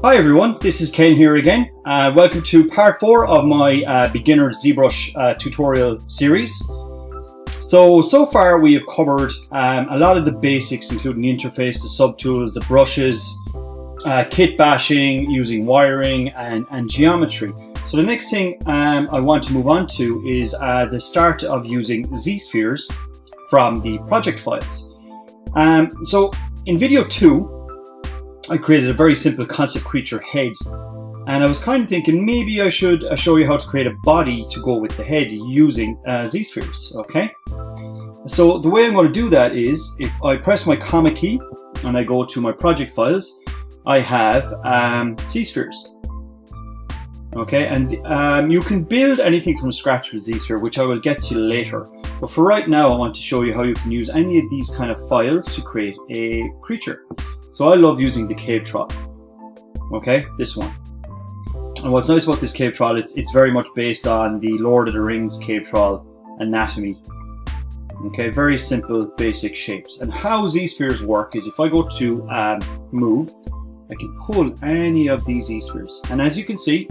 Hi everyone, this is Ken here again. Welcome to part 4 of my beginner ZBrush tutorial series. So far we have covered a lot of the basics, including the interface, the subtools, the brushes, kit bashing, using wiring and geometry. So the next thing I want to move on to is the start of using ZSpheres from the project files. So in video 2, I created a very simple concept creature head, and I was kind of thinking maybe I should show you how to create a body to go with the head using ZSpheres. Okay, so the way I'm going to do that is if I press my comma key and I go to my project files, I have ZSpheres. Okay, and you can build anything from scratch with ZSphere, which I will get to later. But for right now, I want to show you how you can use any of these kind of files to create a creature. So I love using the cave troll. Okay, this one. And what's nice about this cave troll, it's very much based on the Lord of the Rings cave troll anatomy. Okay, very simple, basic shapes. And how ZSpheres work is if I go to move, I can pull any of these ZSpheres. And as you can see,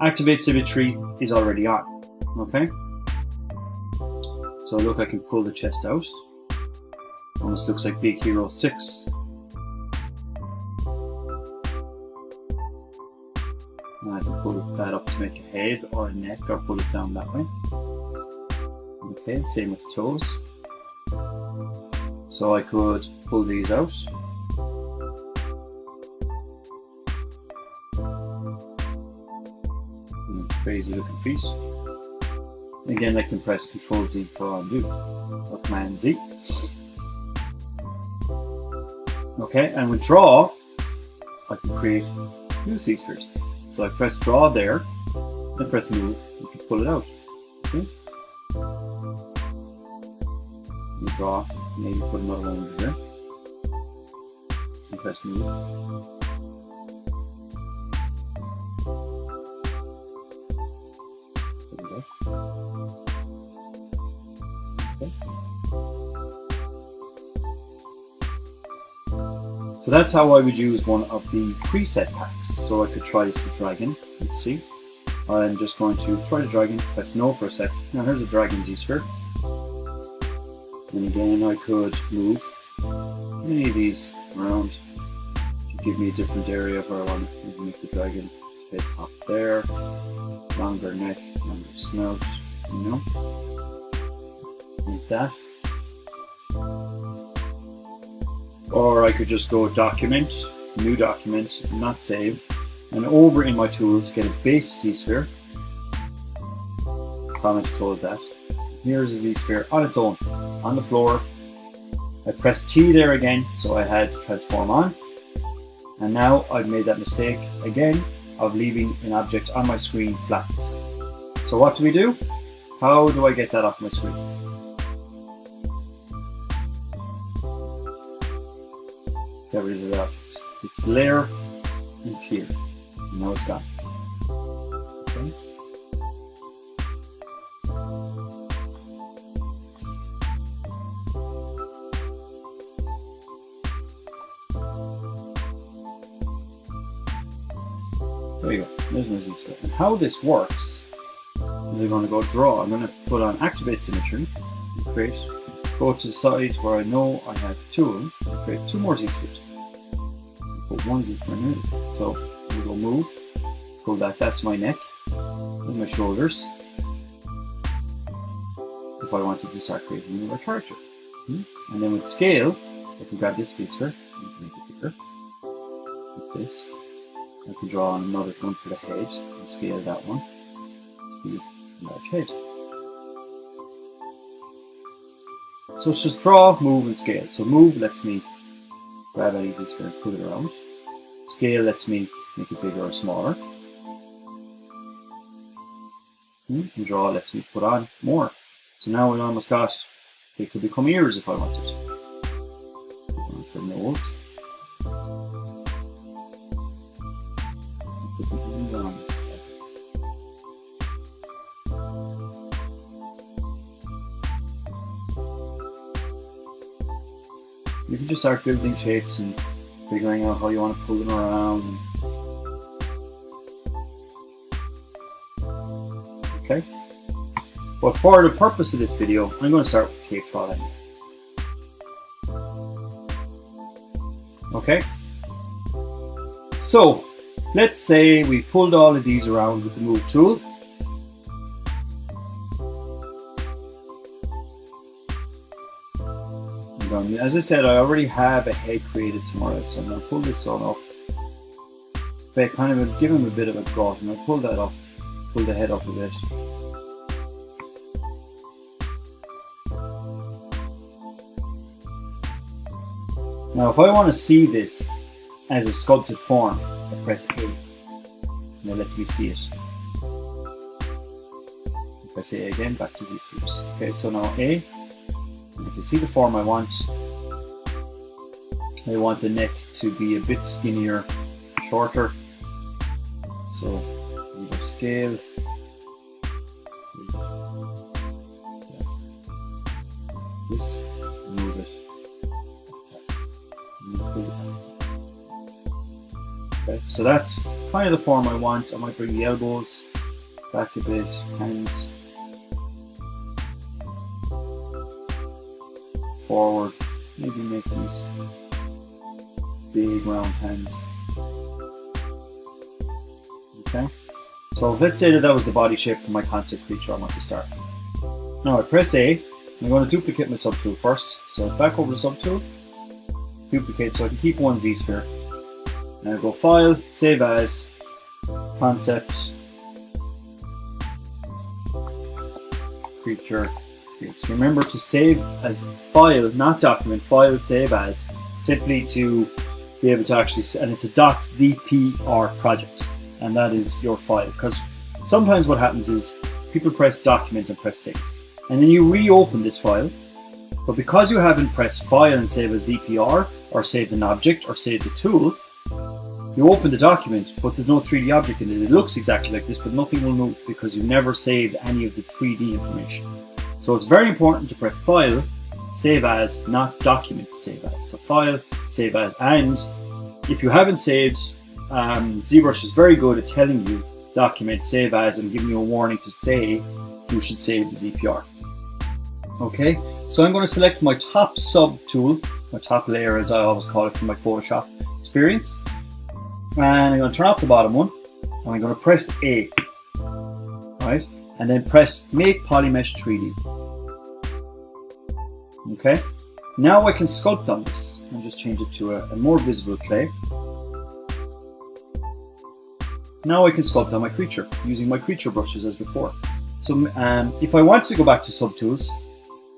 activate symmetry is already on. Okay. So look, I can pull the chest out. Almost looks like Big Hero 6. And I can pull that up to make a head or a neck, or pull it down that way. Okay, same with the toes. So I could pull these out. Crazy looking feet. Again, I can press Ctrl Z for undo, or Command Z. Okay, and with draw, I can create new ZSpheres. So I press draw there, and press move, you can pull it out. See? You draw, maybe put another one over here. And press move. There we go. Okay. So that's how I would use one of the preset packs. So I could try this with dragon. Let's see. I'm just going to try the dragon, press no for a sec. Now here's a dragon ZSphere. And again, I could move any of these around to give me a different area where I want to make the dragon head up there. Longer neck, longer snout, you know, like that. Or I could just go document, new document, not save, and over in my tools get a base ZSphere. Comment to close that. Here's a ZSphere on its own, on the floor. I press T there again, so I had transform on. And now I've made that mistake again of leaving an object on my screen flat. So what do we do? How do I get that off my screen? Get rid of the object. It's layer and clear. And now it's gone. Okay. There you go. There's my ZSphere. And how this works is I'm going to go draw. I'm going to put on activate symmetry. Create. Go to the side where I know I have a tool. Create 2 more ZSpheres. Put one ZSphere in the middle. So we go move. Pull that. That's my neck. There's my shoulders. If I wanted to start creating another character. And then with scale, I can grab this ZSphere and make it bigger. Like this. I can draw on another one for the head and scale that one to be a large head. So it's just draw, move, and scale. So move lets me grab any of this and put it around. Scale lets me make it bigger or smaller. And draw lets me put on more. So now we almost got, it could become ears if I wanted. One for nose. Put them on this side. You can just start building shapes and figuring out how you want to pull them around. Okay. But for the purpose of this video, I'm going to start with cave trowel anyway. Okay. So, let's say we pulled all of these around with the move tool. As I said, I already have a head created somewhere else, so I'm going to pull this on up. But kind of give him a bit of a gut, and I'll pull that up, pull the head up a bit. Now, if I want to see this as a sculpted form, I press A. Now, lets me see it. I press A again, back to ZSpheres. Okay, so now A. I can see the form I want. I want the neck to be a bit skinnier, shorter. So we go scale. This, move it. Okay, so that's kind of the form I want. I might bring the elbows back a bit, hands forward, maybe make these big round hands. Okay, so let's say that was the body shape for my concept creature I want to start. Now I press A. I'm going to duplicate my subtool first. So back over the subtool, duplicate so I can keep one ZSphere. Now go File, Save As, Concept, Creature. So remember to save as file, not document, file, save as, simply to be able to actually, and it's a .zpr project, and that is your file. Because sometimes what happens is people press document and press save, and then you reopen this file, but because you haven't pressed file and save as ZPR, or saved an object, or saved a tool, you open the document, but there's no 3D object in it. It looks exactly like this, but nothing will move because you never saved any of the 3D information. So it's very important to press File, Save As, not Document, Save As. So File, Save As, and if you haven't saved, ZBrush is very good at telling you Document, Save As, and giving you a warning to say you should save the ZPR. Okay, so I'm going to select my top sub tool, my top layer as I always call it from my Photoshop experience, and I'm going to turn off the bottom one, and I'm going to press A, right? And then press Make Polymesh 3D. Okay, now I can sculpt on this and just change it to a more visible clay. Now I can sculpt on my creature using my creature brushes as before. So if I want to go back to subtools,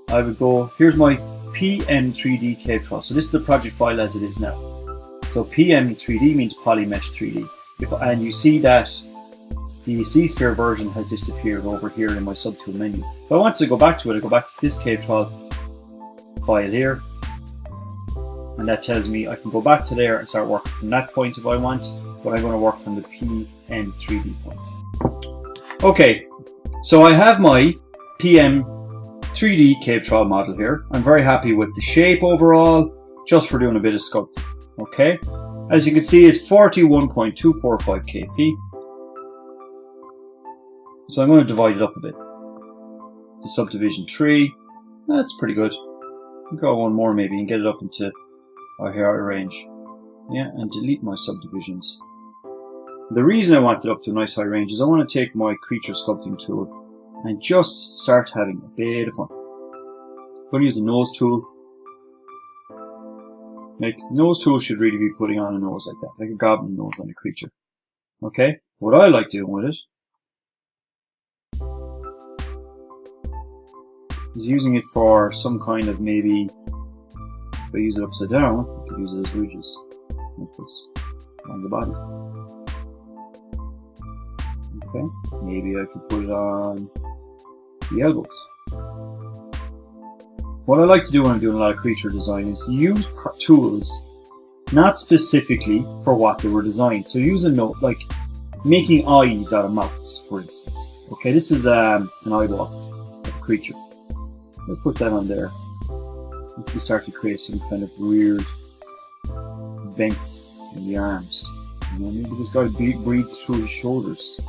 I would go, here's my PM3D cave trowel. So this is the project file as it is now. So PM3D means Polymesh 3D. And you see that the ZSphere version has disappeared over here in my subtool menu. If I want to go back to it, I go back to this cave trowel file here, and that tells me I can go back to there and start working from that point if I want, but I'm going to work from the PM3D point. Okay, so I have my PM3D cave trowel model here. I'm very happy with the shape overall, just for doing a bit of sculpting. Okay, as you can see, it's 41.245 kp. So I'm going to divide it up a bit to subdivision 3. That's pretty good. Go one more maybe and get it up into our higher range. Yeah, and delete my subdivisions. The reason I want it up to a nice high range is I want to take my creature sculpting tool and just start having a bit of fun. I'm going to use the nose tool. Like, nose tool should really be putting on a nose like that, like a goblin nose on a creature. Okay, what I like doing with it is using it for some kind of, maybe if I use it upside down, I could use it as ridges like this on the body. Okay, maybe I could put it on the elbows. What I like to do when I'm doing a lot of creature design is use tools not specifically for what they were designed. So use a note like making eyes out of mouths, for instance. Okay, this is an eyeball of a creature. I'll put that on there. We start to create some kind of weird vents in the arms. You know, maybe this guy breathes through his shoulders.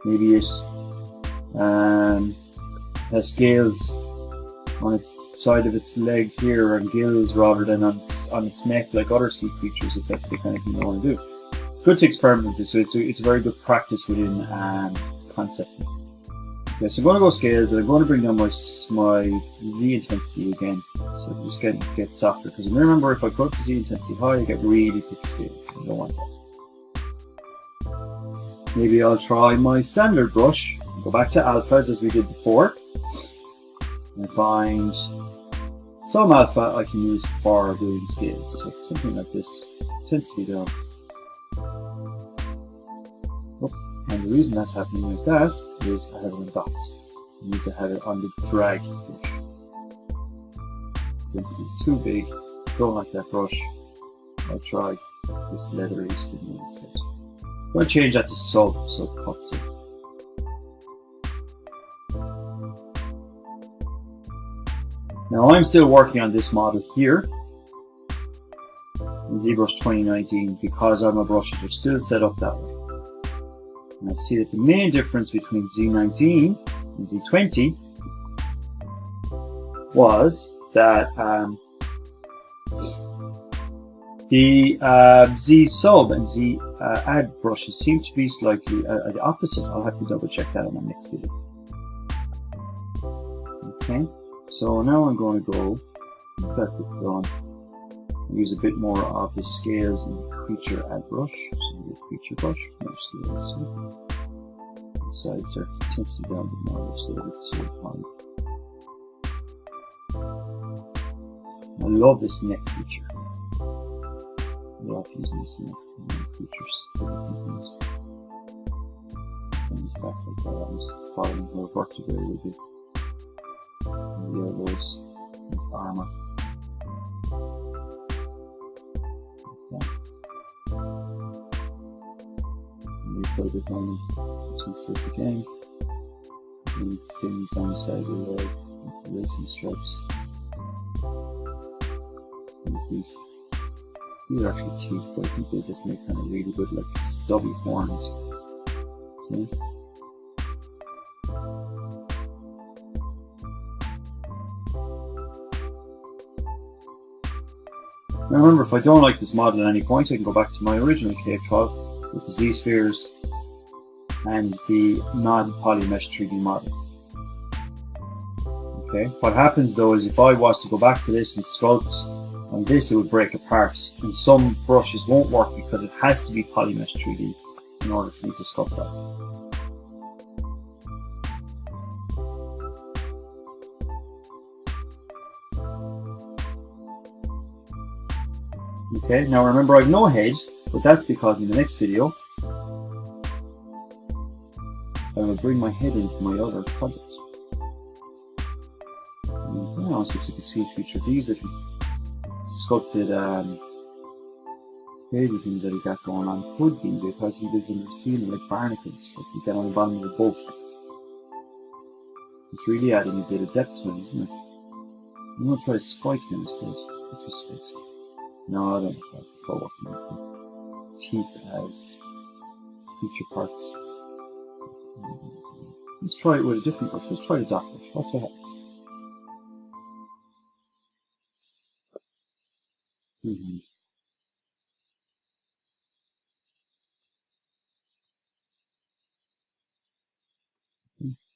Maybe it has scales on its side of its legs here, and gills rather than on its neck, like other sea creatures, if that's the kind of thing you want to do. It's good to experiment with this, so it's a very good practice within concepting. Okay, so I'm going to go scales, and I'm going to bring down my Z intensity again, so I just get softer, because remember, if I put the Z intensity high, I get really thick scales. I don't want that. Maybe I'll try my standard brush, go back to alphas as we did before, and find some alpha I can use for doing scales. So something like this, intensity down. Oh, and the reason that's happening like that is I have it on dots. I need to have it on the drag brush. Intensity is too big, don't like that brush. I'll try this leathery skin instead. I'm going to change that to sub, so it cuts it. Now I'm still working on this model here in ZBrush 2019 because all my brushes are still set up that way. And I see that the main difference between Z19 and Z20 was that the Z sub and Z add brushes seem to be slightly the opposite. I'll have to double check that on my next video. Okay. So now I'm going to go, that bit done, use a bit more of the scales in the creature add brush. So the creature brush, more scales. The sides are intensity down a bit more, just a little bit too high. I love this neck feature. I love using this neck features for different things. And back like that, I'm just following her vertebrae a little bit. The elbows, and armor. Okay. And put a bit on some slip again. And fins down the side of the leg, racing stripes. And these are actually teeth, but I think they just make kind of really good, like stubby horns. See? Now remember, if I don't like this model at any point, I can go back to my original cave trial with the ZSpheres and the non-polymesh 3D model. Okay, what happens though is if I was to go back to this and sculpt on this, it would break apart, and some brushes won't work because it has to be polymesh 3D in order for me to sculpt that. Okay, now remember I have no head, but that's because in the next video I will bring my head in for my other project. Now it looks like a sea creature. These little sculpted crazy things that he got going on could be because he lives in the ceiling like barnacles, like you get on the bottom of a boat. It's really adding a bit of depth to him, isn't it? I'm going to try to spike him instead. Let's just fix it. No, I don't like that before working with teeth as creature parts. Let's try it with a different brush. Let's try the dot brush. What's what happens?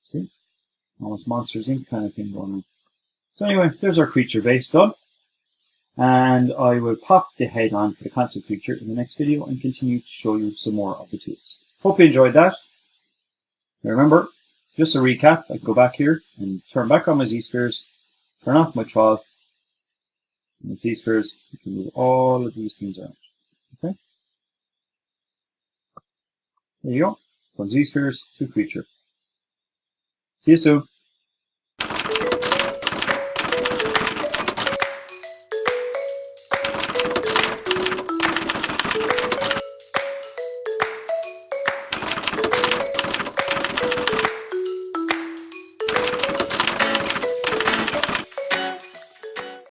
See? Almost Monsters Inc. kind of thing going on. So anyway, there's our creature base done. And I will pop the head on for the concept creature in the next video and continue to show you some more of the tools. Hope you enjoyed that. Now remember, just a recap, I can go back here and turn back on my ZSpheres, turn off my trial, and with ZSpheres, you can move all of these things around. Okay? There you go. From ZSpheres to creature. See you soon.